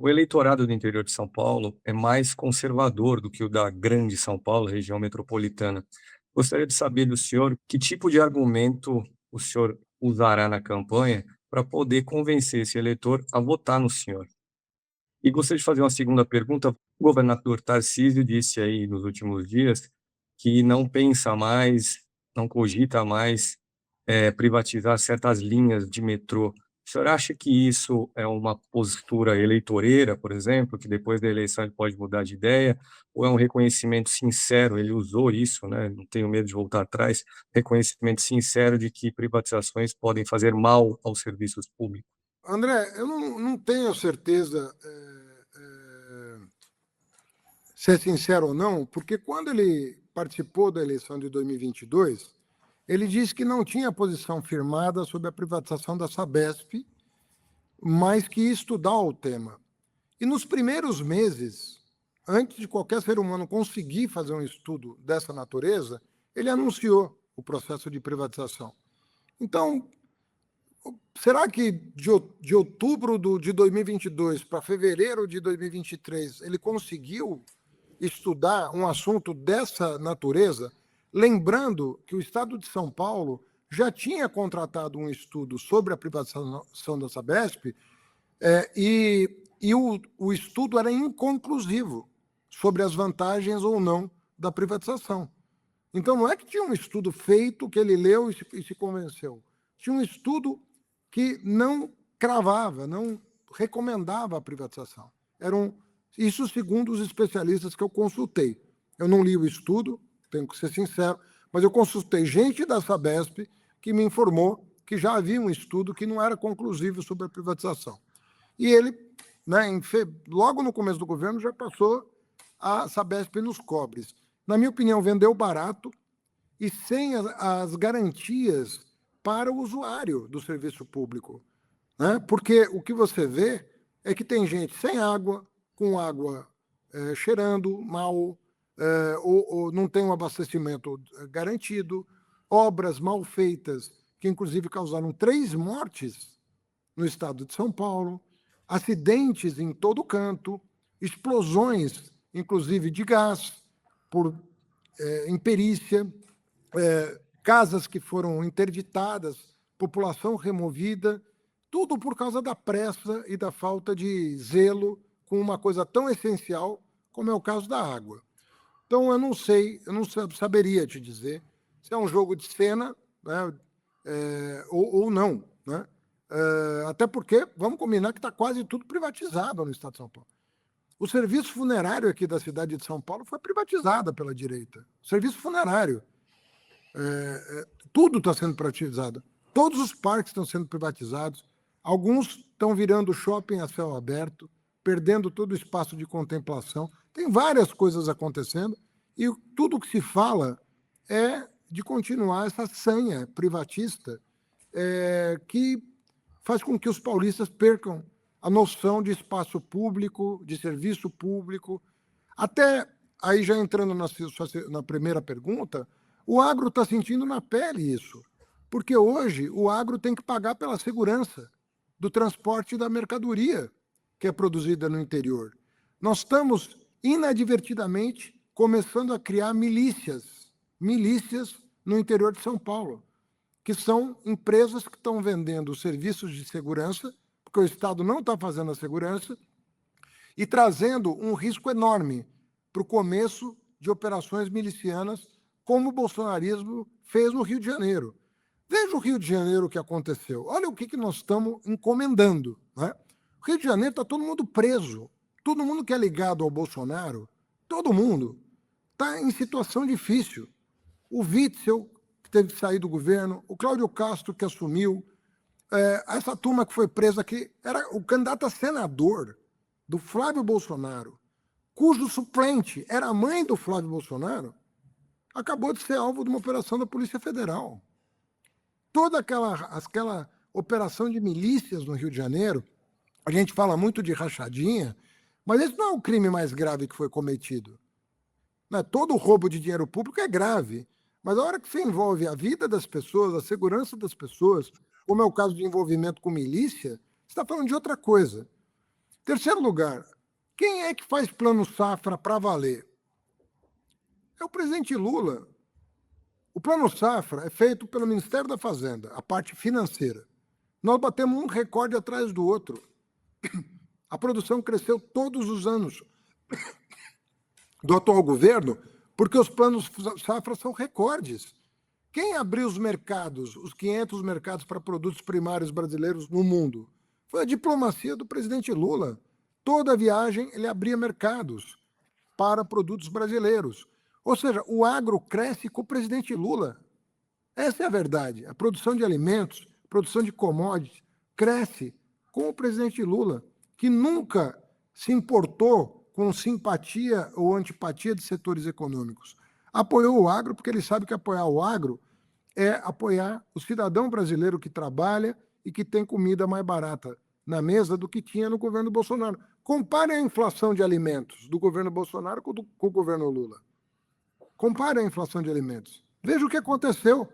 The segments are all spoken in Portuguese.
O eleitorado do interior de São Paulo é mais conservador do que o da grande São Paulo, região metropolitana. Gostaria de saber do senhor que tipo de argumento o senhor usará na campanha para poder convencer esse eleitor a votar no senhor. E gostaria de fazer uma segunda pergunta. O governador Tarcísio disse aí nos últimos dias que não pensa mais, não cogita mais, privatizar certas linhas de metrô. O senhor acha que isso é uma postura eleitoreira, por exemplo, que depois da eleição ele pode mudar de ideia, ou é um reconhecimento sincero, ele usou isso, né, não tenho medo de voltar atrás, reconhecimento sincero de que privatizações podem fazer mal aos serviços públicos? André, eu não tenho certeza se é sincero ou não, porque quando ele participou da eleição de 2022, ele disse que não tinha posição firmada sobre a privatização da Sabesp, mas que ia estudar o tema. E nos primeiros meses, antes de qualquer ser humano conseguir fazer um estudo dessa natureza, ele anunciou o processo de privatização. Então, será que de outubro de 2022 para fevereiro de 2023 ele conseguiu estudar um assunto dessa natureza? Lembrando que o Estado de São Paulo já tinha contratado um estudo sobre a privatização da Sabesp e o estudo era inconclusivo sobre as vantagens ou não da privatização. Então, não é que tinha um estudo feito que ele leu e se convenceu. Tinha um estudo que não cravava, não recomendava a privatização. Isso segundo os especialistas que eu consultei. Eu não li o estudo, tenho que ser sincero, mas eu consultei gente da Sabesp que me informou que já havia um estudo que não era conclusivo sobre a privatização. E ele, né, logo no começo do governo, já passou a Sabesp nos cobres. Na minha opinião, vendeu barato e sem as garantias para o usuário do serviço público. Né? Porque o que você vê é que tem gente sem água, com água cheirando mal, ou não tem um abastecimento garantido, obras mal feitas, que inclusive causaram 3 mortes no estado de São Paulo, acidentes em todo canto, explosões, inclusive de gás, por imperícia, casas que foram interditadas, população removida, tudo por causa da pressa e da falta de zelo com uma coisa tão essencial como é o caso da água. Então, eu não saberia te dizer se é um jogo de cena, né, ou não. Né? Até porque, vamos combinar que está quase tudo privatizado no estado de São Paulo. O serviço funerário aqui da cidade de São Paulo foi privatizado pela direita. O serviço funerário. Tudo está sendo privatizado. Todos os parques estão sendo privatizados. Alguns estão virando shopping a céu aberto, perdendo todo o espaço de contemplação. Tem várias coisas acontecendo e tudo que se fala é de continuar essa sanha privatista que faz com que os paulistas percam a noção de espaço público, de serviço público. Até aí, já entrando na primeira pergunta, o agro está sentindo na pele isso, porque hoje o agro tem que pagar pela segurança do transporte da mercadoria que é produzida no interior. Nós estamos, inadvertidamente, começando a criar milícias no interior de São Paulo, que são empresas que estão vendendo serviços de segurança, porque o Estado não está fazendo a segurança, e trazendo um risco enorme para o começo de operações milicianas, como o bolsonarismo fez no Rio de Janeiro. Veja o Rio de Janeiro o que aconteceu. Olha o que nós estamos encomendando. Né? O Rio de Janeiro está todo mundo preso. Todo mundo que é ligado ao Bolsonaro, todo mundo, está em situação difícil. O Witzel, que teve que sair do governo, o Cláudio Castro, que assumiu, essa turma que foi presa aqui, era o candidato a senador do Flávio Bolsonaro, cujo suplente era a mãe do Flávio Bolsonaro, acabou de ser alvo de uma operação da Polícia Federal. Toda aquela operação de milícias no Rio de Janeiro, a gente fala muito de rachadinha, mas esse não é o crime mais grave que foi cometido. Né? Todo roubo de dinheiro público é grave, mas a hora que você envolve a vida das pessoas, a segurança das pessoas, como é o caso de envolvimento com milícia, você está falando de outra coisa. Terceiro lugar, quem é que faz plano safra para valer? É o presidente Lula. O plano safra é feito pelo Ministério da Fazenda, a parte financeira. Nós batemos um recorde atrás do outro. A produção cresceu todos os anos do atual governo, porque os planos safra são recordes. Quem abriu os mercados, os 500 mercados para produtos primários brasileiros no mundo? Foi a diplomacia do presidente Lula. Toda viagem ele abria mercados para produtos brasileiros. Ou seja, o agro cresce com o presidente Lula. Essa é a verdade. A produção de alimentos, a produção de commodities, cresce com o presidente Lula, que nunca se importou com simpatia ou antipatia de setores econômicos. Apoiou o agro porque ele sabe que apoiar o agro é apoiar o cidadão brasileiro que trabalha e que tem comida mais barata na mesa do que tinha no governo Bolsonaro. Compare a inflação de alimentos do governo Bolsonaro com o governo Lula. Compare a inflação de alimentos. Veja o que aconteceu.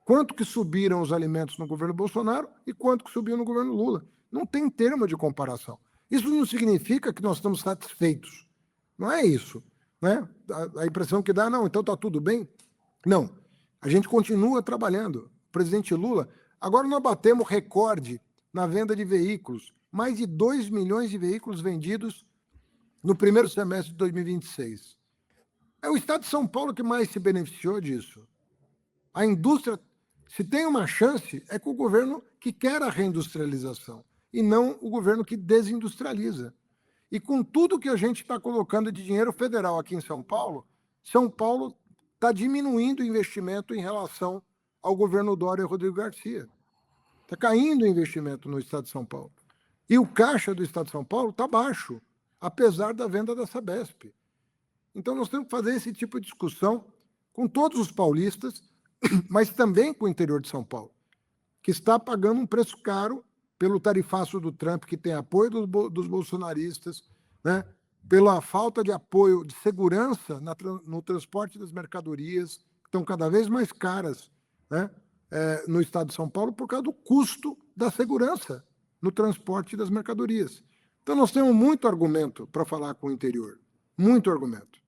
Quanto que subiram os alimentos no governo Bolsonaro e quanto que subiu no governo Lula. Não tem termo de comparação. Isso não significa que nós estamos satisfeitos. Não é isso. Né? A impressão que dá, não, então está tudo bem. Não. A gente continua trabalhando. O presidente Lula, agora nós batemos recorde na venda de veículos. Mais de 2 milhões de veículos vendidos no primeiro semestre de 2026. É o estado de São Paulo que mais se beneficiou disso. A indústria, se tem uma chance, é com o governo que quer a reindustrialização e não o governo que desindustrializa. E com tudo que a gente está colocando de dinheiro federal aqui em São Paulo está diminuindo o investimento em relação ao governo Dória e Rodrigo Garcia. Está caindo o investimento no estado de São Paulo. E o caixa do estado de São Paulo está baixo, apesar da venda da Sabesp. Então, nós temos que fazer esse tipo de discussão com todos os paulistas, mas também com o interior de São Paulo, que está pagando um preço caro pelo tarifaço do Trump, que tem apoio dos bolsonaristas, né? Pela falta de apoio de segurança no transporte das mercadorias, que estão cada vez mais caras, né? No estado de São Paulo, por causa do custo da segurança no transporte das mercadorias. Então, nós temos muito argumento para falar com o interior, muito argumento.